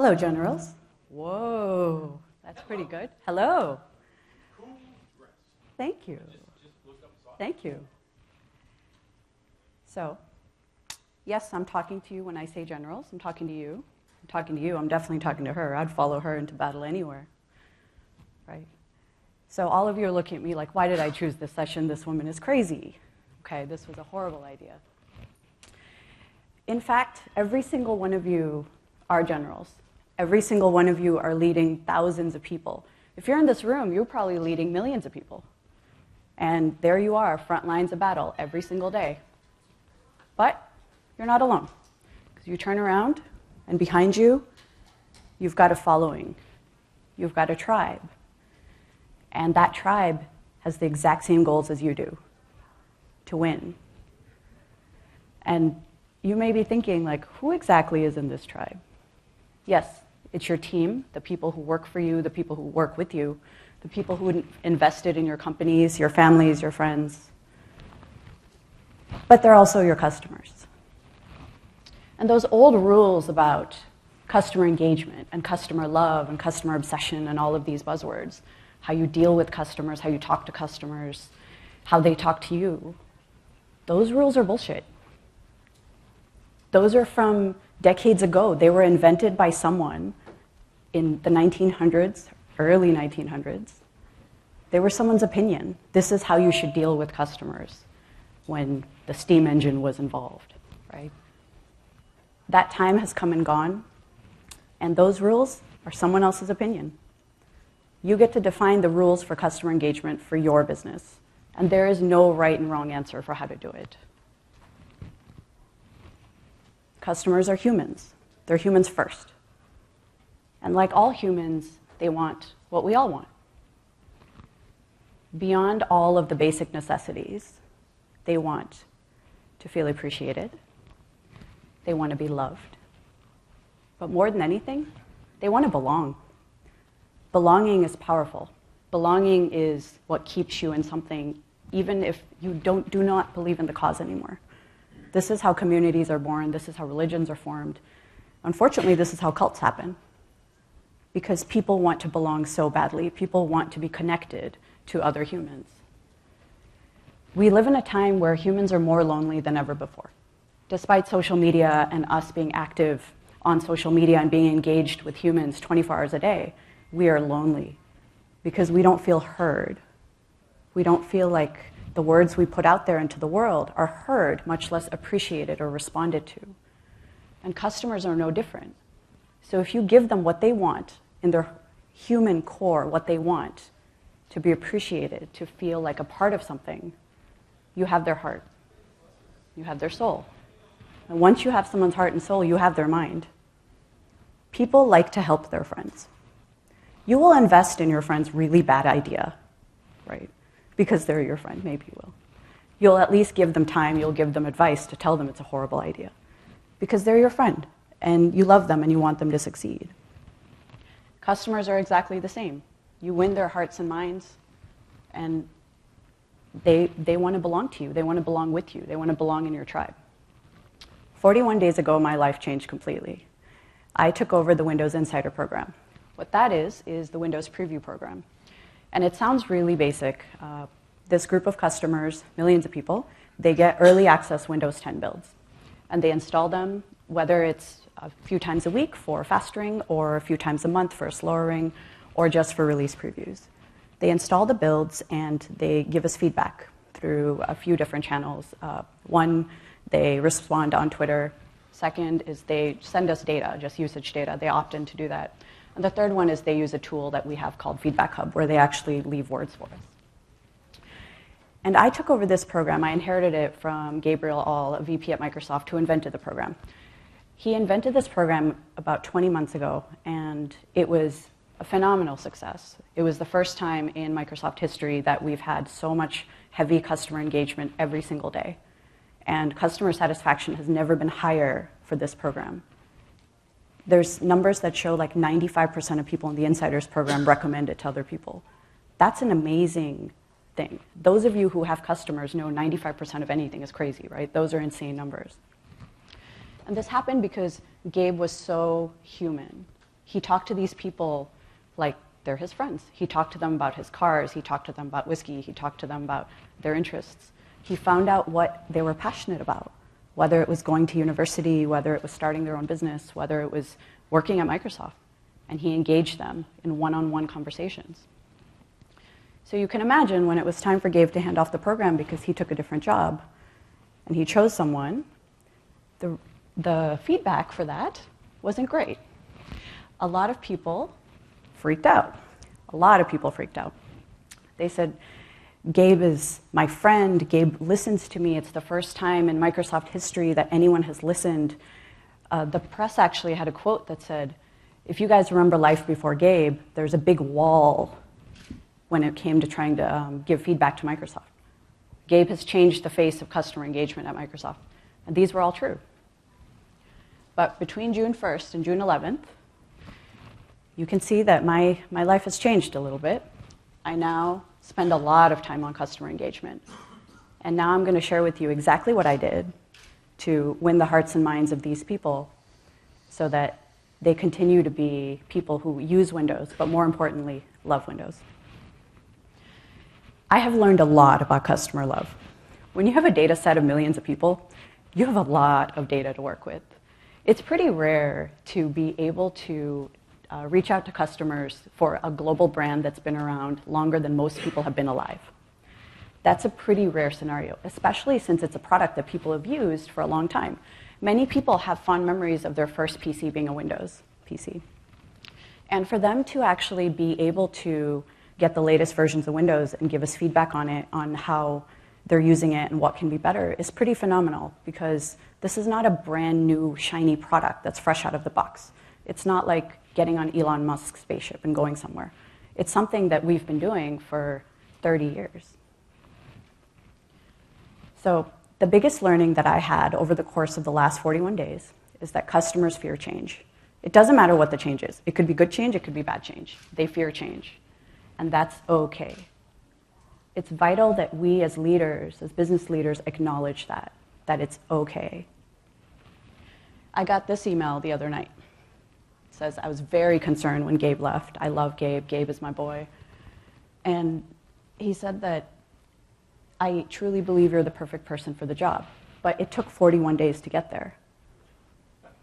Hello, generals. Whoa, that's pretty good. Hello. Thank you. Thank you. So, yes, I'm talking to you when I say generals. I'm talking to you. I'm talking to you. I'm definitely talking to her. I'd follow her into battle anywhere. Right? So all of you are looking at me like, why did I choose this session? This woman is crazy. Okay, this was a horrible idea. In fact, every single one of you are generals. Every single one of you are leading thousands of people. If you're in this room, you're probably leading millions of people. And there you are, front lines of battle every single day. But you're not alone. Because you turn around, and behind you, you've got a following. You've got a tribe. And that tribe has the exact same goals as you do, to win. And you may be thinking, like, who exactly is in this tribe? Yes, it's your team, the people who work for you, the people who work with you, the people who invested in your companies, your families, your friends. But they're also your customers. And those old rules about customer engagement and customer love and customer obsession and all of these buzzwords, how you deal with customers, how you talk to customers, how they talk to you, those rules are bullshit. Those are from decades ago. They were invented by someone in the 1900s, early 1900s. They were someone's opinion. This is how you should deal with customers when the steam engine was involved, right? That time has come and gone, and those rules are someone else's opinion. You get to define the rules for customer engagement for your business, and there is no right and wrong answer for how to do it. Customers are humans. They're humans first. And like all humans, they want what we all want. Beyond all of the basic necessities, they want to feel appreciated. They want to be loved. But more than anything, they want to belong. Belonging is powerful. Belonging is what keeps you in something, even if you do not believe in the cause anymore. This is how communities are born. This is how religions are formed. Unfortunately, this is how cults happen. Because people want to belong so badly. People want to be connected to other humans. We live in a time where humans are more lonely than ever before. Despite social media and us being active on social media and being engaged with humans 24 hours a day, we are lonely because we don't feel heard. We don't feel like the words we put out there into the world are heard, much less appreciated or responded to. And customers are no different. So if you give them what they want, in their human core, what they want, to be appreciated, to feel like a part of something, you have their heart. You have their soul. And once you have someone's heart and soul, you have their mind. People like to help their friends. You will invest in your friend's really bad idea, right? Because they're your friend, maybe you will. You'll at least give them time, you'll give them advice to tell them it's a horrible idea. Because they're your friend, and you love them and you want them to succeed. Customers are exactly the same. You win their hearts and minds, and they want to belong to you. They want to belong with you. They want to belong in your tribe. 41 days ago, my life changed completely. I took over the Windows Insider program. What that is the Windows Preview program. And it sounds really basic. This group of customers, millions of people, they get early access Windows 10 builds. And they install them, whether it's a few times a week for fastering, or a few times a month for a slower ring, or just for release previews. They install the builds and they give us feedback through a few different channels. One, they respond on Twitter. Second is they send us data, just usage data. They opt in to do that. And the third one is they use a tool that we have called Feedback Hub, where they actually leave words for us. And I took over this program. I inherited it from Gabriel All, a VP at Microsoft, who invented the program. He invented this program about 20 months ago, and it was a phenomenal success. It was the first time in Microsoft history that we've had so much heavy customer engagement every single day. And customer satisfaction has never been higher for this program. There's numbers that show like 95% of people in the Insiders program recommend it to other people. That's an amazing thing. Those of you who have customers know 95% of anything is crazy, right? Those are insane numbers. And this happened because Gabe was so human. He talked to these people like they're his friends. He talked to them about his cars. He talked to them about whiskey. He talked to them about their interests. He found out what they were passionate about, whether it was going to university, whether it was starting their own business, whether it was working at Microsoft. And he engaged them in one-on-one conversations. So you can imagine when it was time for Gabe to hand off the program because he took a different job and he chose someone, the feedback for that wasn't great. A lot of people freaked out. A lot of people freaked out. They said, Gabe is my friend. Gabe listens to me. It's the first time in Microsoft history that anyone has listened. The press actually had a quote that said, if you guys remember life before Gabe, there's a big wall when it came to trying to give feedback to Microsoft. Gabe has changed the face of customer engagement at Microsoft. And these were all true. But between June 1st and June 11th, you can see that my life has changed a little bit. I now spend a lot of time on customer engagement. And now I'm going to share with you exactly what I did to win the hearts and minds of these people so that they continue to be people who use Windows, but more importantly, love Windows. I have learned a lot about customer love. When you have a data set of millions of people, you have a lot of data to work with. It's pretty rare to be able to reach out to customers for a global brand that's been around longer than most people have been alive. That's a pretty rare scenario, especially since it's a product that people have used for a long time. Many people have fond memories of their first PC being a Windows PC. And for them to actually be able to get the latest versions of Windows and give us feedback on it, on how they're using it and what can be better, is pretty phenomenal, because this is not a brand new, shiny product that's fresh out of the box. It's not like getting on Elon Musk's spaceship and going somewhere. It's something that we've been doing for 30 years. So the biggest learning that I had over the course of the last 41 days is that customers fear change. It doesn't matter what the change is. It could be good change, it could be bad change. They fear change. And that's okay. It's vital that we as leaders, as business leaders, acknowledge that it's okay. I got this email the other night. It says, I was very concerned when Gabe left. I love Gabe. Gabe is my boy. And he said that, I truly believe you're the perfect person for the job, but it took 41 days to get there.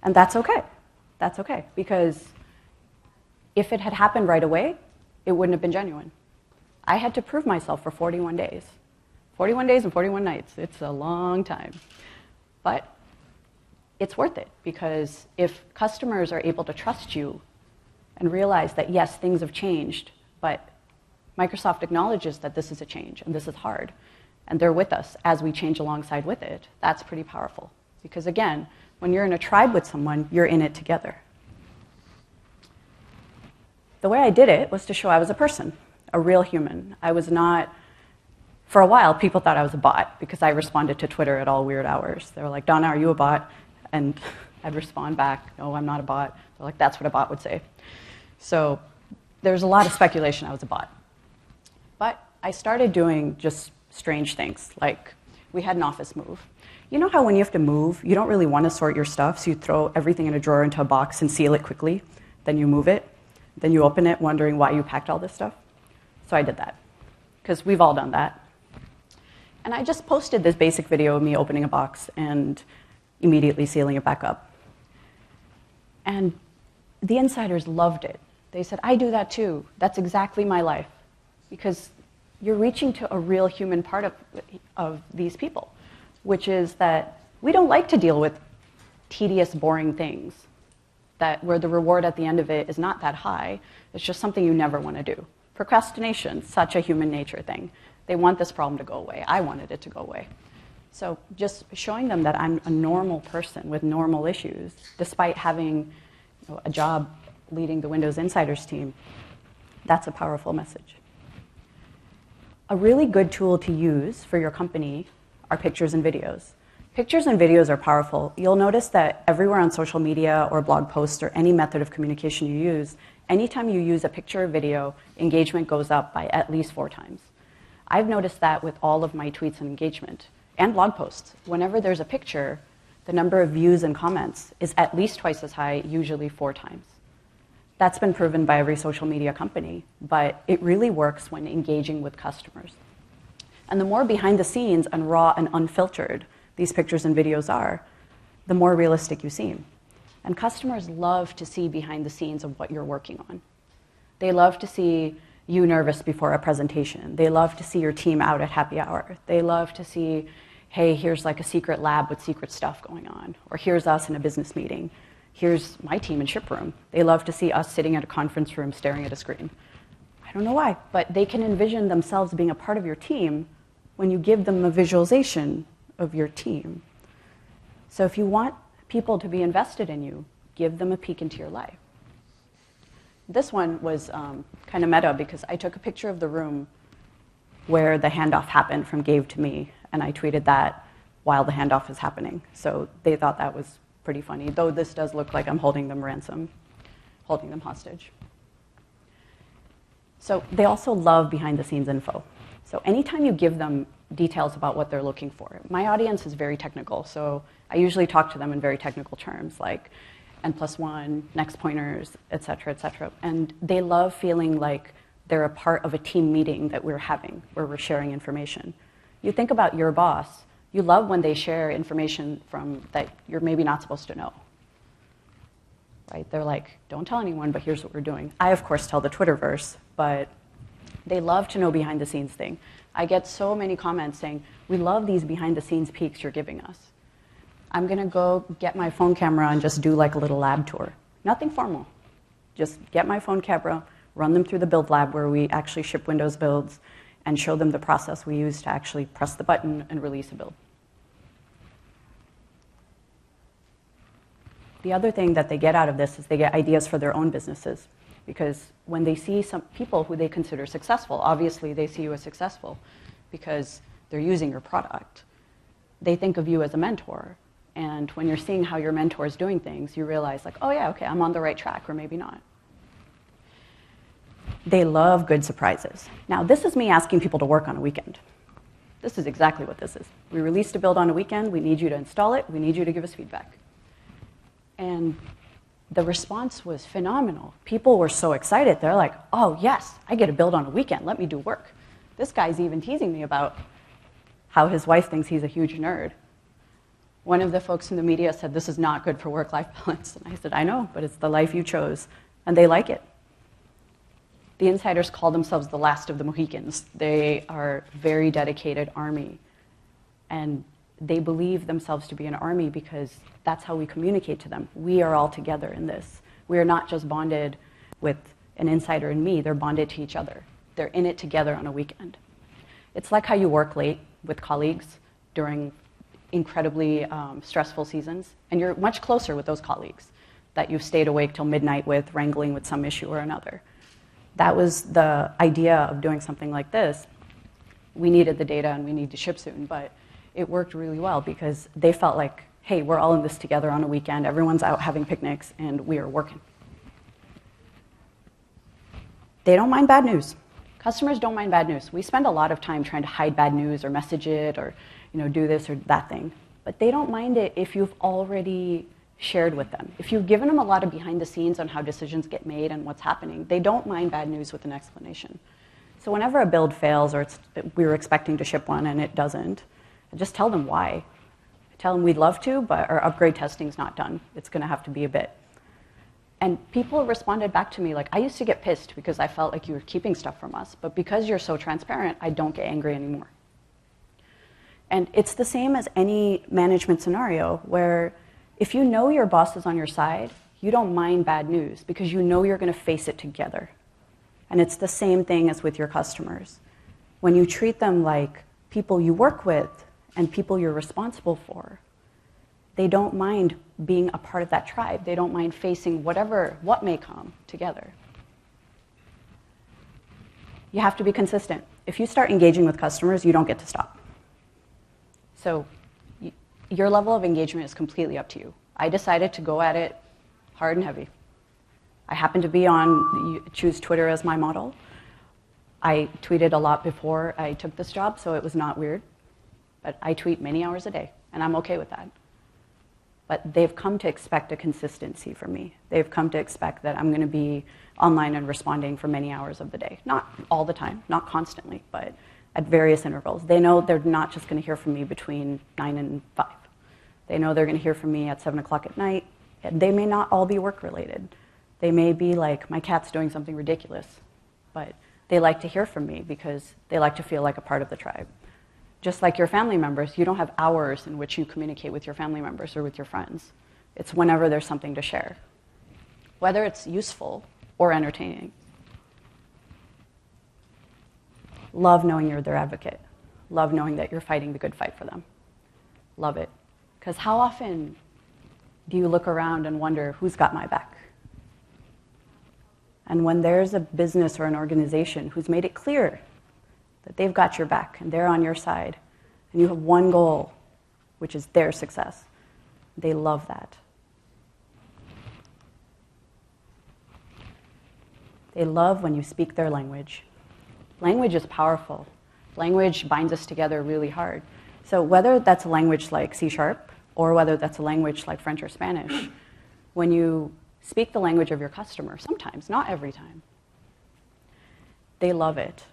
And that's okay. That's okay, because if it had happened right away, it wouldn't have been genuine. I had to prove myself for 41 days. 41 days and 41 nights. It's a long time. But it's worth it, because if customers are able to trust you and realize that, yes, things have changed, but Microsoft acknowledges that this is a change and this is hard, and they're with us as we change alongside with it, that's pretty powerful. Because again, when you're in a tribe with someone, you're in it together. The way I did it was to show I was a person, a real human. I was not, for a while, people thought I was a bot because I responded to Twitter at all weird hours. They were like, Donna, are you a bot? And I'd respond back, no, I'm not a bot. They're like, that's what a bot would say. So there's a lot of speculation I was a bot. But I started doing just strange things, like we had an office move. You know how when you have to move, you don't really want to sort your stuff, so you throw everything in a drawer into a box and seal it quickly, then you move it, then you open it wondering why you packed all this stuff? So I did that, because we've all done that. And I just posted this basic video of me opening a box and immediately sealing it back up. And the insiders loved it. They said, I do that too. That's exactly my life. Because you're reaching to a real human part of these people, which is that we don't like to deal with tedious, boring things, that where the reward at the end of it is not that high. It's just something you never want to do. Procrastination, such a human nature thing. They want this problem to go away. I wanted it to go away. So just showing them that I'm a normal person with normal issues, despite having a job leading the Windows Insiders team, that's a powerful message. A really good tool to use for your company are pictures and videos. Pictures and videos are powerful. You'll notice that everywhere on social media or blog posts or any method of communication you use, anytime you use a picture or video, engagement goes up by at least 4 times. I've noticed that with all of my tweets and engagement and blog posts. Whenever there's a picture, the number of views and comments is at least twice as high, usually 4 times. That's been proven by every social media company, but it really works when engaging with customers. And the more behind the scenes and raw and unfiltered these pictures and videos are, the more realistic you seem. And customers love to see behind the scenes of what you're working on. They love to see you nervous before a presentation. They love to see your team out at happy hour. They love to see, hey, here's like a secret lab with secret stuff going on, or here's us in a business meeting. Here's my team in ship room. They love to see us sitting at a conference room staring at a screen. I don't know why, but they can envision themselves being a part of your team when you give them a visualization of your team. So if you want people to be invested in you, give them a peek into your life. This one was kind of meta because I took a picture of the room where the handoff happened from Gabe to me, and I tweeted that while the handoff is happening. So they thought that was pretty funny, though this does look like I'm holding them ransom, holding them hostage. So they also love behind the scenes info. So anytime you give them details about what they're looking for, my audience is very technical, so I usually talk to them in very technical terms like N+1, next pointers, et cetera, and they love feeling like they're a part of a team meeting that we're having, where we're sharing information. You think about your boss, you love when they share information that you're maybe not supposed to know. Right? They're like, don't tell anyone, but here's what we're doing. I, of course, tell the Twitterverse, but they love to know behind the scenes thing. I get so many comments saying, we love these behind the scenes peeks you're giving us. I'm gonna go get my phone camera and just do like a little lab tour. Nothing formal. Just get my phone camera, run them through the build lab where we actually ship Windows builds and show them the process we use to actually press the button and release a build. The other thing that they get out of this is they get ideas for their own businesses, because when they see some people who they consider successful, obviously they see you as successful because they're using your product. They think of you as a mentor, and when you're seeing how your mentor is doing things, you realize like, oh yeah, okay, I'm on the right track, or maybe not. They love good surprises. Now, this is me asking people to work on a weekend. This is exactly what this is. We released a build on a weekend, we need you to install it, we need you to give us feedback. And the response was phenomenal. People were so excited. They're like, oh yes, I get a build on a weekend, let me do work. This guy's even teasing me about how his wife thinks he's a huge nerd. One of the folks in the media said, this is not good for work-life balance. And I said, I know, but it's the life you chose. And they like it. The insiders call themselves the last of the Mohicans. They are a very dedicated army. And they believe themselves to be an army because that's how we communicate to them. We are all together in this. We are not just bonded with an insider and me, they're bonded to each other. They're in it together on a weekend. It's like how you work late with colleagues during incredibly stressful seasons, and you're much closer with those colleagues that you've stayed awake till midnight with, wrangling with some issue or another. That was the idea of doing something like this. We needed the data and we need to ship soon, but it worked really well because they felt like, hey, we're all in this together on a weekend, everyone's out having picnics, and we are working. They don't mind bad news. Customers don't mind bad news. We spend a lot of time trying to hide bad news or message it or do this or that thing. But they don't mind it if you've already shared with them. If you've given them a lot of behind the scenes on how decisions get made and what's happening, they don't mind bad news with an explanation. So whenever a build fails or we were expecting to ship one and it doesn't, I just tell them why. I tell them we'd love to, but our upgrade testing's not done. It's going to have to be a bit. And people responded back to me like, I used to get pissed because I felt like you were keeping stuff from us, but because you're so transparent, I don't get angry anymore. And it's the same as any management scenario where if you know your boss is on your side, you don't mind bad news because you know you're going to face it together. And it's the same thing as with your customers. When you treat them like people you work with and people you're responsible for, they don't mind being a part of that tribe. They don't mind facing what may come together. You have to be consistent. If you start engaging with customers, you don't get to stop. So your level of engagement is completely up to you. I decided to go at it hard and heavy. I happen to be choose Twitter as my model. I tweeted a lot before I took this job, so it was not weird. But I tweet many hours a day, and I'm okay with that. but they've come to expect a consistency from me. They've come to expect that I'm going to be online and responding for many hours of the day. Not all the time, not constantly, but at various intervals. They know they're not just going to hear from me between 9 and 5. They know they're going to hear from me at 7 o'clock at night. They may not all be work-related. They may be like, my cat's doing something ridiculous, but they like to hear from me because they like to feel like a part of the tribe. Just like your family members, you don't have hours in which you communicate with your family members or with your friends. It's whenever there's something to share, whether it's useful or entertaining. Love knowing you're their advocate. Love knowing that you're fighting the good fight for them. Love it. Because how often do you look around and wonder, who's got my back? And when there's a business or an organization who's made it clear that they've got your back and they're on your side, and you have one goal, which is their success, they love that. They love when you speak their language. Language is powerful. Language binds us together really hard. So whether that's a language like C# or whether that's a language like French or Spanish, when you speak the language of your customer, sometimes, not every time, they love it.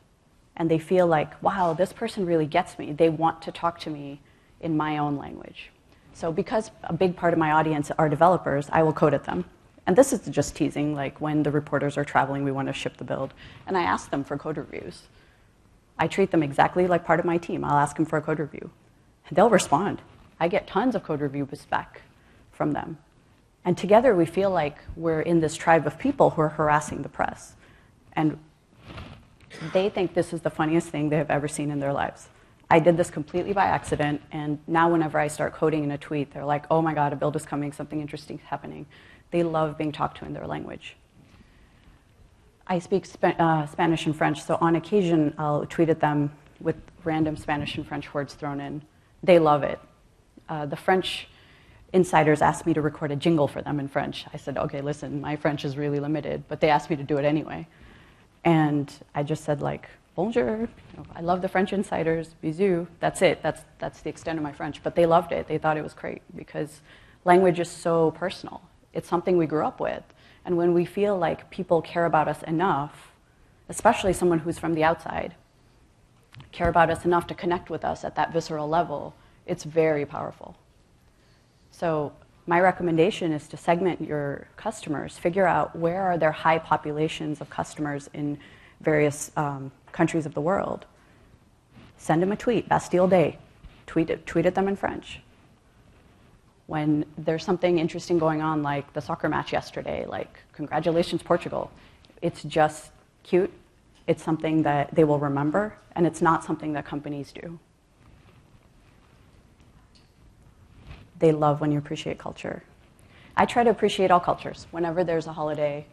And they feel like, wow, this person really gets me. They want to talk to me in my own language. So because a big part of my audience are developers, I will code at them. And this is just teasing, like when the reporters are traveling, we want to ship the build. And I ask them for code reviews. I treat them exactly like part of my team. I'll ask them for a code review. And they'll respond. I get tons of code reviews back from them. And together we feel like we're in this tribe of people who are harassing the press. And they think this is the funniest thing they have ever seen in their lives. I did this completely by accident, and now whenever I start coding in a tweet, they're like, oh my God, a build is coming, something interesting is happening. They love being talked to in their language. I speak Spanish and French, so on occasion I'll tweet at them with random Spanish and French words thrown in. They love it. The French insiders asked me to record a jingle for them in French. I said, okay, listen, my French is really limited, but they asked me to do it anyway. And I just said, like, bonjour, I love the French insiders, bisous, that's it, that's the extent of my French. But they loved it, they thought it was great, because language is so personal. It's something we grew up with. And when we feel like people care about us enough, especially someone who's from the outside, care about us enough to connect with us at that visceral level, it's very powerful. So my recommendation is to segment your customers, figure out where are there high populations of customers in various countries of the world. Send them a tweet, Bastille Day, tweet at them in French. When there's something interesting going on, like the soccer match yesterday, like congratulations Portugal, it's just cute, it's something that they will remember, and it's not something that companies do. They love when you appreciate culture. I try to appreciate all cultures. Whenever there's a holiday,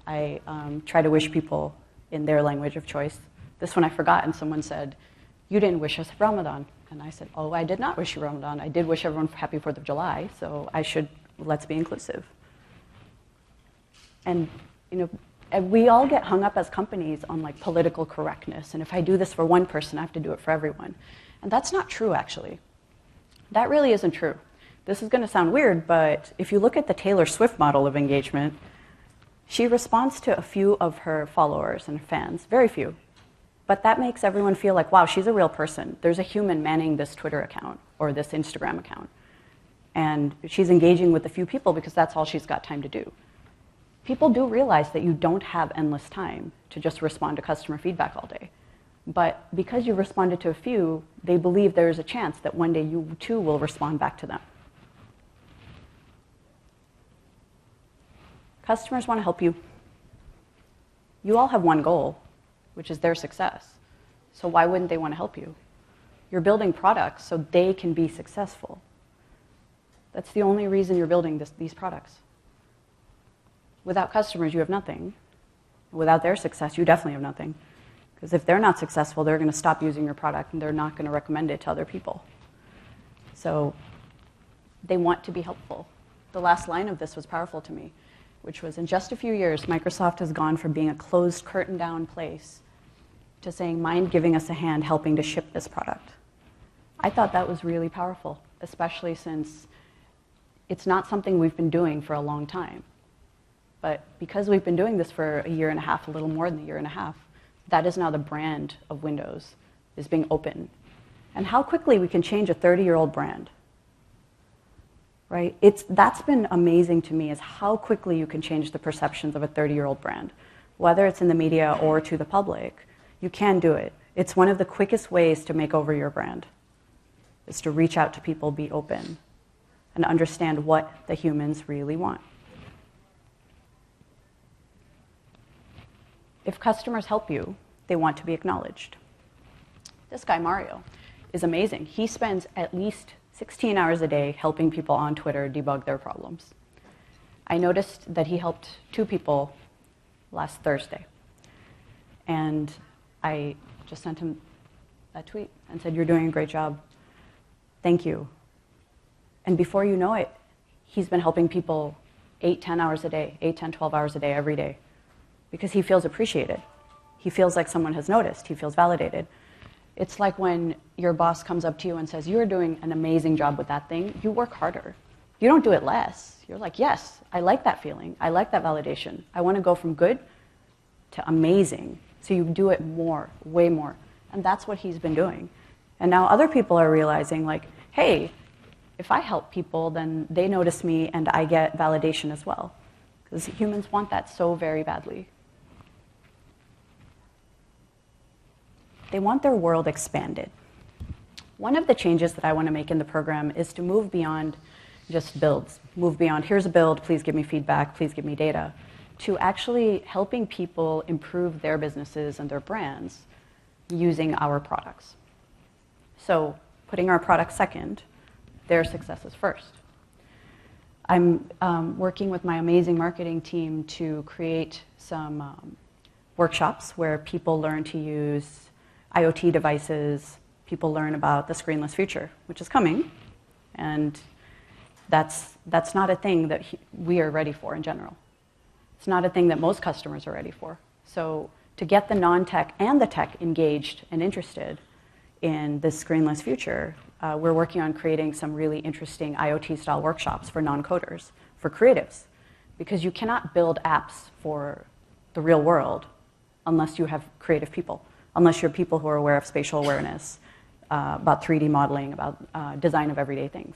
I try to wish people in their language of choice. This one I forgot, and someone said, you didn't wish us Ramadan. And I said, oh, I did not wish you Ramadan. I did wish everyone happy 4th of July, so let's be inclusive. And we all get hung up as companies on like political correctness, and if I do this for one person, I have to do it for everyone. And that's not true, actually. That really isn't true. This is going to sound weird, but if you look at the Taylor Swift model of engagement, she responds to a few of her followers and fans, very few. But that makes everyone feel like, wow, she's a real person. There's a human manning this Twitter account or this Instagram account. And she's engaging with a few people because that's all she's got time to do. People do realize that you don't have endless time to just respond to customer feedback all day. But because you responded to a few, they believe there is a chance that one day you too will respond back to them. Customers want to help you. You all have one goal, which is their success. So why wouldn't they want to help you? You're building products so they can be successful. That's the only reason you're building these products. Without customers, you have nothing. Without their success, you definitely have nothing. Because if they're not successful, they're going to stop using your product and they're not going to recommend it to other people. So they want to be helpful. The last line of this was powerful to me, which was, in just a few years, Microsoft has gone from being a closed, curtain-down place to saying, mind giving us a hand helping to ship this product. I thought that was really powerful, especially since it's not something we've been doing for a long time. But because we've been doing this for a year and a half, a little more than a year and a half, that is now the brand of Windows, is being open. And how quickly we can change a 30-year-old brand, right? That's been amazing to me, is how quickly you can change the perceptions of a 30-year-old brand. Whether it's in the media or to the public, you can do it. It's one of the quickest ways to make over your brand, is to reach out to people, be open, and understand what the humans really want. If customers help you, they want to be acknowledged. This guy, Mario, is amazing. He spends at least 16 hours a day helping people on Twitter debug their problems. I noticed that he helped 2 people last Thursday. And I just sent him a tweet and said, "You're doing a great job. Thank you." And before you know it, he's been helping people 8, 10 hours a day, 8, 10, 12 hours a day, every day, because he feels appreciated. He feels like someone has noticed. He feels validated. It's like when your boss comes up to you and says, "You're doing an amazing job with that thing," you work harder. You don't do it less. You're like, "Yes, I like that feeling. I like that validation. I want to go from good to amazing." So you do it more, way more. And that's what he's been doing. And now other people are realizing, like, hey, if I help people, then they notice me and I get validation as well. Because humans want that so very badly. They want their world expanded. One of the changes that I want to make in the program is to move beyond just builds. Move beyond, here's a build, please give me feedback, please give me data, to actually helping people improve their businesses and their brands using our products. So putting our products second, their successes first. I'm working with my amazing marketing team to create some workshops where people learn to use IoT devices, people learn about the screenless future, which is coming, and that's not a thing that we are ready for in general. It's not a thing that most customers are ready for. So to get the non-tech and the tech engaged and interested in this screenless future, we're working on creating some really interesting IoT-style workshops for non-coders, for creatives, because you cannot build apps for the real world unless you have creative people, unless you're people who are aware of spatial awareness, about 3D modeling, about design of everyday things.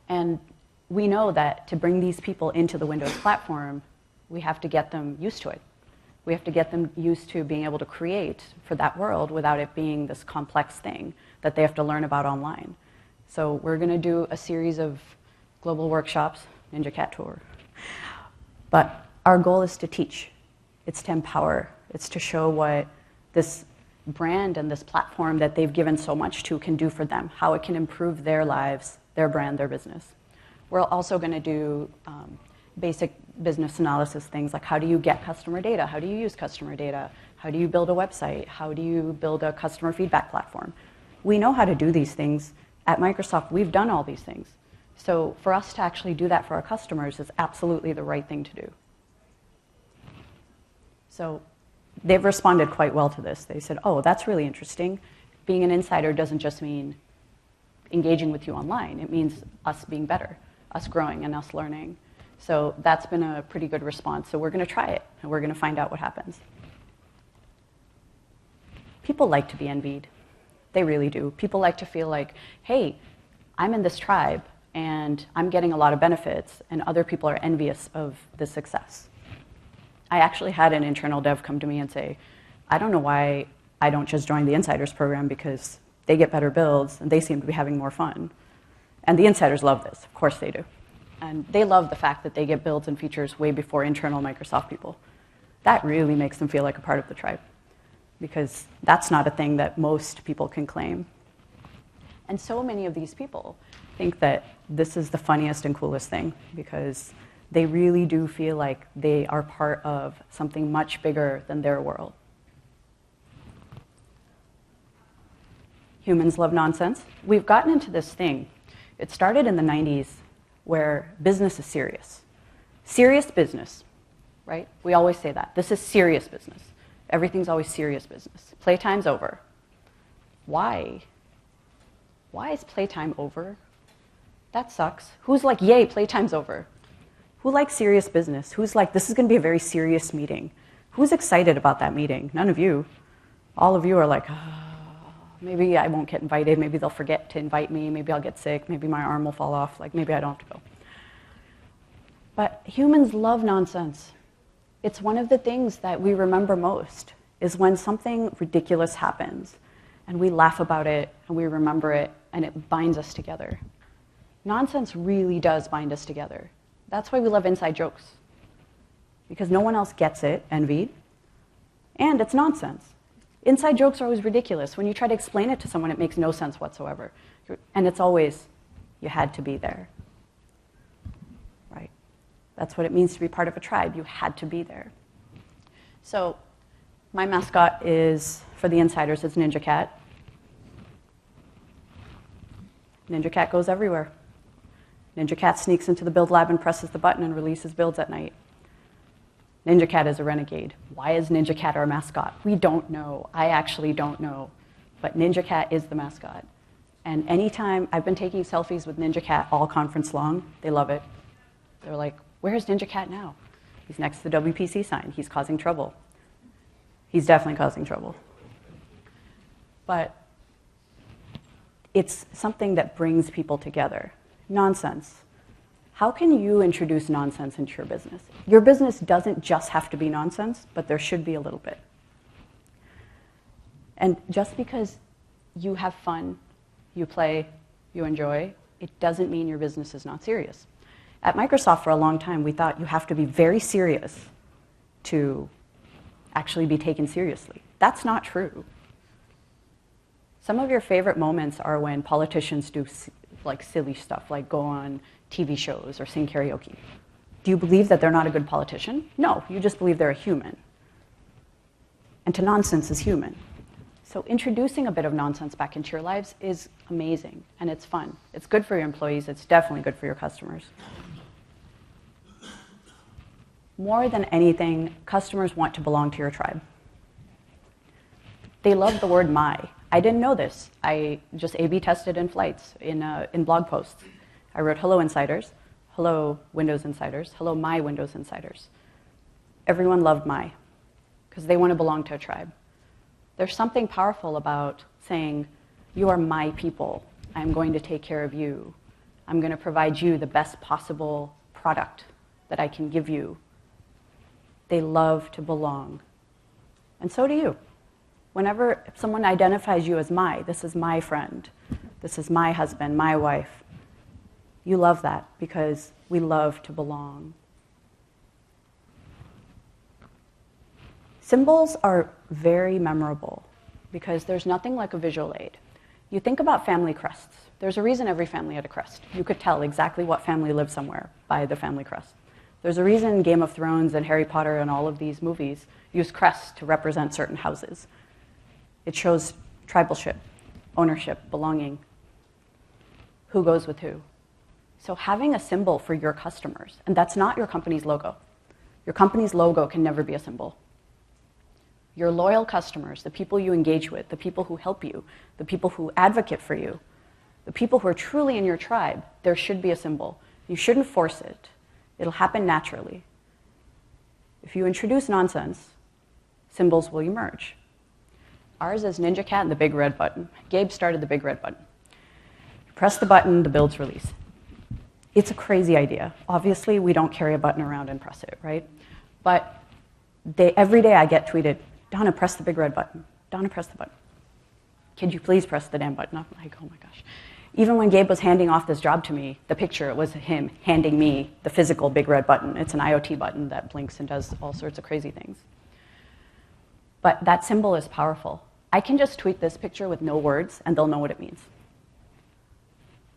And we know that to bring these people into the Windows platform, we have to get them used to it. We have to get them used to being able to create for that world without it being this complex thing that they have to learn about online. So we're going to do a series of global workshops, Ninja Cat Tour. But our goal is to teach. It's to empower. It's to show what this brand and this platform that they've given so much to can do for them, how it can improve their lives, their brand, their business. We're also going to do basic business analysis things like how do you get customer data? How do you use customer data? How do you build a website? How do you build a customer feedback platform? We know how to do these things. At Microsoft, we've done all these things. So for us to actually do that for our customers is absolutely the right thing to do. So they've responded quite well to this. They said, "Oh, that's really interesting. Being an insider doesn't just mean engaging with you online. It means us being better, us growing and us learning." So that's been a pretty good response. So we're going to try it, and we're going to find out what happens. People like to be envied. They really do. People like to feel like, hey, I'm in this tribe, and I'm getting a lot of benefits, and other people are envious of the success. I actually had an internal dev come to me and say, "I don't know why I don't just join the Insiders program, because they get better builds, and they seem to be having more fun." And the Insiders love this. Of course they do. And they love the fact that they get builds and features way before internal Microsoft people. That really makes them feel like a part of the tribe, because that's not a thing that most people can claim. And so many of these people think that this is the funniest and coolest thing, because they really do feel like they are part of something much bigger than their world. Humans love nonsense. We've gotten into this thing. It started in the 90s where business is serious. Serious business, right? We always say that. This is serious business. Everything's always serious business. Playtime's over. Why? Why is playtime over? That sucks. Who's like, yay, playtime's over? Who likes serious business? Who's like, this is going to be a very serious meeting? Who's excited about that meeting? None of you. All of you are like, oh, maybe I won't get invited. Maybe they'll forget to invite me. Maybe I'll get sick. Maybe my arm will fall off. Like, maybe I don't have to go. But humans love nonsense. It's one of the things that we remember most, is when something ridiculous happens and we laugh about it and we remember it and it binds us together. Nonsense really does bind us together. That's why we love inside jokes. Because no one else gets it, envied, and it's nonsense. Inside jokes are always ridiculous. When you try to explain it to someone, it makes no sense whatsoever. And it's always, you had to be there. Right? That's what it means to be part of a tribe. You had to be there. So my mascot is, for the insiders, it's Ninja Cat. Ninja Cat goes everywhere. Ninja Cat sneaks into the build lab and presses the button and releases builds at night. Ninja Cat is a renegade. Why is Ninja Cat our mascot? We don't know. I actually don't know. But Ninja Cat is the mascot. And anytime I've been taking selfies with Ninja Cat all conference long, they love it. They're like, where's Ninja Cat now? He's next to the WPC sign. He's causing trouble. He's definitely causing trouble. But it's something that brings people together. Nonsense. How can you introduce nonsense into your business? Your business doesn't just have to be nonsense, but there should be a little bit. And just because you have fun, you play, you enjoy, it doesn't mean your business is not serious. At Microsoft for a long time, we thought you have to be very serious to actually be taken seriously. That's not true. Some of your favorite moments are when politicians do like silly stuff, like go on TV shows or sing karaoke. Do you believe that they're not a good politician? No, you just believe they're a human. And to nonsense is human. So introducing a bit of nonsense back into your lives is amazing, and it's fun. It's good for your employees. It's definitely good for your customers. More than anything, customers want to belong to your tribe. They love the word my. I didn't know this. I just A/B tested in flights, in blog posts. I wrote, hello insiders, hello Windows insiders, hello my Windows insiders. Everyone loved my, because they want to belong to a tribe. There's something powerful about saying, you are my people. I'm going to take care of you. I'm going to provide you the best possible product that I can give you. They love to belong. And so do you. Whenever someone identifies you as my, this is my friend, this is my husband, my wife, you love that because we love to belong. Symbols are very memorable because there's nothing like a visual aid. You think about family crests. There's a reason every family had a crest. You could tell exactly what family lived somewhere by the family crest. There's a reason Game of Thrones and Harry Potter and all of these movies use crests to represent certain houses. It shows tribalship, ownership, belonging, who goes with who. So having a symbol for your customers, and that's not your company's logo. Your company's logo can never be a symbol. Your loyal customers, the people you engage with, the people who help you, the people who advocate for you, the people who are truly in your tribe, there should be a symbol. You shouldn't force it. It'll happen naturally. If you introduce nonsense, symbols will emerge. Ours is Ninja Cat and the big red button. Gabe started the big red button. You press the button, the builds release. It's a crazy idea. Obviously, we don't carry a button around and press it, right? But every day I get tweeted, Donna, press the big red button. Donna, press the button. Could you please press the damn button? I'm like, oh my gosh. Even when Gabe was handing off this job to me, the picture, it was him handing me the physical big red button. It's an IoT button that blinks and does all sorts of crazy things. But that symbol is powerful. I can just tweet this picture with no words, and they'll know what it means.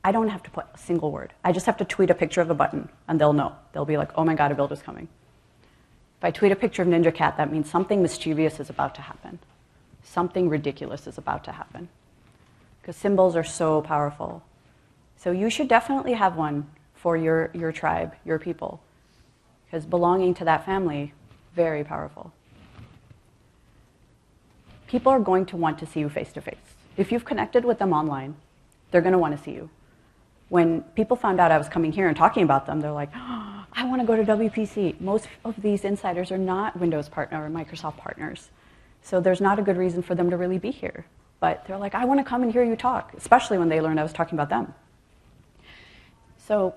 I don't have to put a single word. I just have to tweet a picture of a button, and they'll know. They'll be like, oh my God, a build is coming. If I tweet a picture of Ninja Cat, that means something mischievous is about to happen. Something ridiculous is about to happen. Because symbols are so powerful. So you should definitely have one for your tribe, your people. Because belonging to that family, very powerful. People are going to want to see you face to face. If you've connected with them online, they're going to want to see you. When people found out I was coming here and talking about them, they're like, oh, I want to go to WPC. Most of these insiders are not Windows partner or Microsoft partners. So there's not a good reason for them to really be here. But they're like, I want to come and hear you talk, especially when they learned I was talking about them. So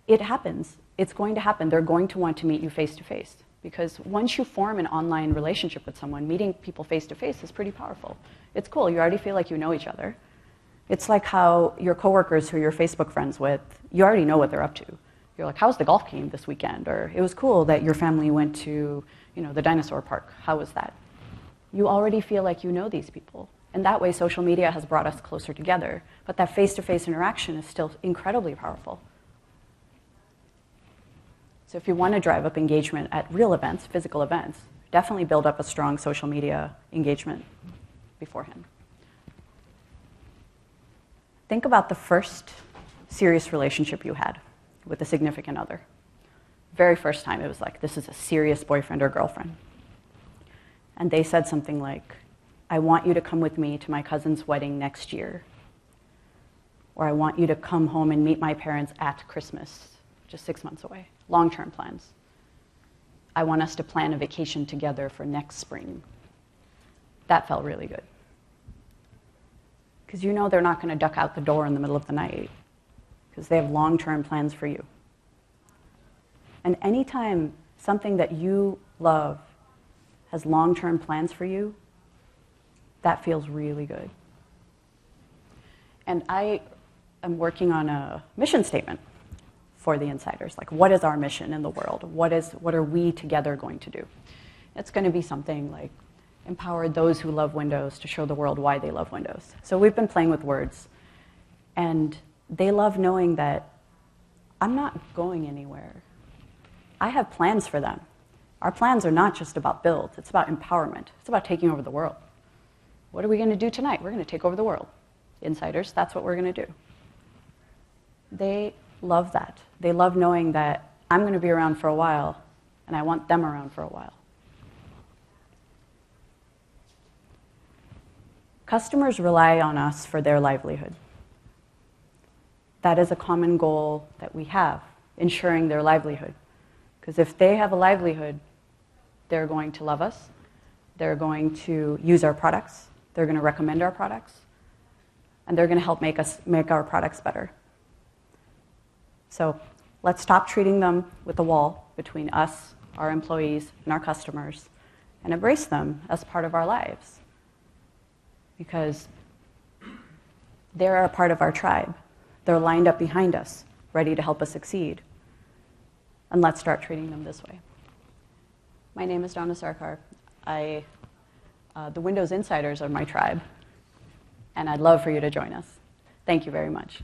it happens. It's going to happen. They're going to want to meet you face to face. Because once you form an online relationship with someone, meeting people face to face is pretty powerful. It's cool. You already feel like you know each other. It's like how your coworkers who you're Facebook friends with, you already know what they're up to. You're like, how's the golf game this weekend? Or it was cool that your family went to, the dinosaur park. How was that? You already feel like you know these people. And that way, social media has brought us closer together. But that face-to-face interaction is still incredibly powerful. So if you want to drive up engagement at real events, physical events, definitely build up a strong social media engagement beforehand. Think about the first serious relationship you had with a significant other. Very first time it was like, this is a serious boyfriend or girlfriend. And they said something like, I want you to come with me to my cousin's wedding next year. Or I want you to come home and meet my parents at Christmas, just 6 months away. Long-term plans. I want us to plan a vacation together for next spring. That felt really good. Because they're not going to duck out the door in the middle of the night, because they have long-term plans for you. And anytime something that you love has long-term plans for you, that feels really good. And I am working on a mission statement for the insiders. Like, what is our mission in the world? What are we together going to do? It's going to be something like, empower those who love Windows to show the world why they love Windows. So we've been playing with words. And they love knowing that I'm not going anywhere. I have plans for them. Our plans are not just about build. It's about empowerment. It's about taking over the world. What are we going to do tonight? We're going to take over the world. Insiders, that's what we're going to do. They love that. They love knowing that I'm going to be around for a while, and I want them around for a while. Customers rely on us for their livelihood. That is a common goal that we have, ensuring their livelihood. Because if they have a livelihood, they're going to love us, they're going to use our products, they're going to recommend our products, and they're going to help make our products better. So let's stop treating them with a wall between us, our employees, and our customers, and embrace them as part of our lives. Because they're a part of our tribe. They're lined up behind us, ready to help us succeed. And let's start treating them this way. My name is Dona Sarkar. The Windows Insiders are my tribe, and I'd love for you to join us. Thank you very much.